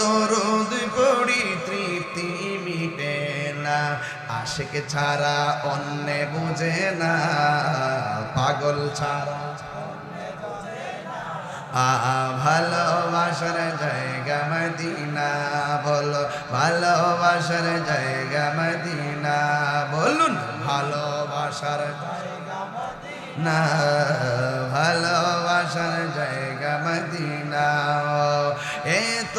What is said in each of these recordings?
দরুদ পড়ি তৃপ্তি মিটে না, আশিক ছাড়া অন্য বুঝে না, পাগল ছাড়া ভালোবাসার জায়গা মদিনা, বলো ভালোবাসার জায়গা মদিনা, বলুন ভালোবাসার না, ভালোবাসার জায়গা মদিনা। এত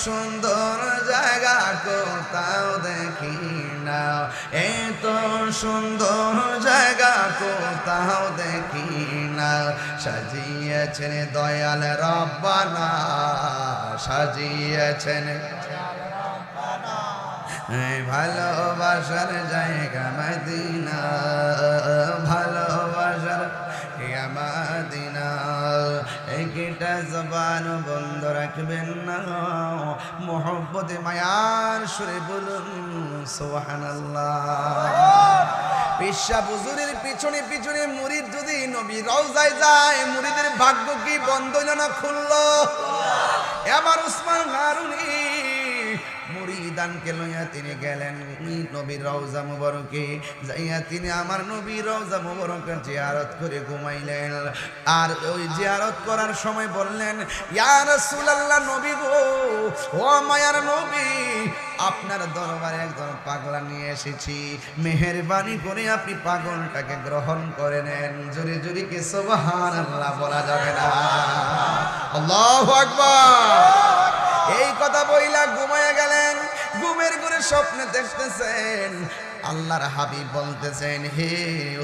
সুন্দর জায়গা কোথাও দেখি না, এত সুন্দর জায়গা কোথাও দেখি না, সাজিয়েছেন দয়াল রব্বানা, সাজিয়েছেন ভালোবাসার জায়গা মদিনা, ভালোবাসার মদিনা। একটা জবান বন্ধ রাখবেন না, মোহব্বতে মায়ার সুরে বলুন সুবহানাল্লাহ। পেশা বুজুরের পিছনে পিছনে মুরিদ যদি নবী রওজায় যায়, মুরিদের ভাগ্য কি বন্ধ হইল না খুলল? এবার উসমান হারুনি মুরিদানকে লইয়া তিনি গেলেন নবীর রওজা মুবারকে, যাইয়া তিনি আমার নবীর রওজা মুবারকের জিয়ারত করে ঘুমাইলেন। আর ওই জিয়ারত করার সময় বললেন, ইয়া রাসূলুল্লাহ, নবী গো, ও মায়ার নবী, আপনার দরবারে একজন পাগলা নিয়ে এসেছি, মেহেরবানি করে আপনি পাগলটাকে গ্রহণ করে নেন। জোরে জোরে কি সুবহানাল্লাহ বলা যাবে না? আল্লাহু আকবার। এই কথা বইলা ঘুমায় গেলেন। ঘুমের ঘরে স্বপ্নে দেখতেছেন আল্লাহর হাবিব বলতেছেন, হে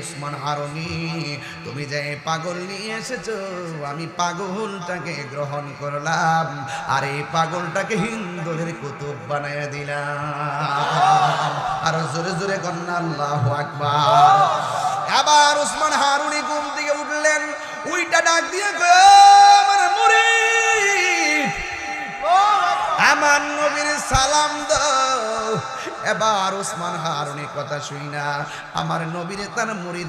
উসমান হারুনি, তুমি যে পাগল নিয়ে এসেছো, আমি পাগলটাকে গ্রহণ করলাম, আর এই পাগলটাকে হিন্দুদের কুতুব বানাইয়া দিলাম। আর জোরে জোরে কন্যা আল্লাহু আকবার। আবার উসমান হারুনি ঘুম থেকে উঠলেন, উইটা ডাক দিয়ে আমার মুরিদ, আমার নবীর সালাম দাও। এবার উসমান হারুনি কথা শুই না আমার নবীর তার মুরিদের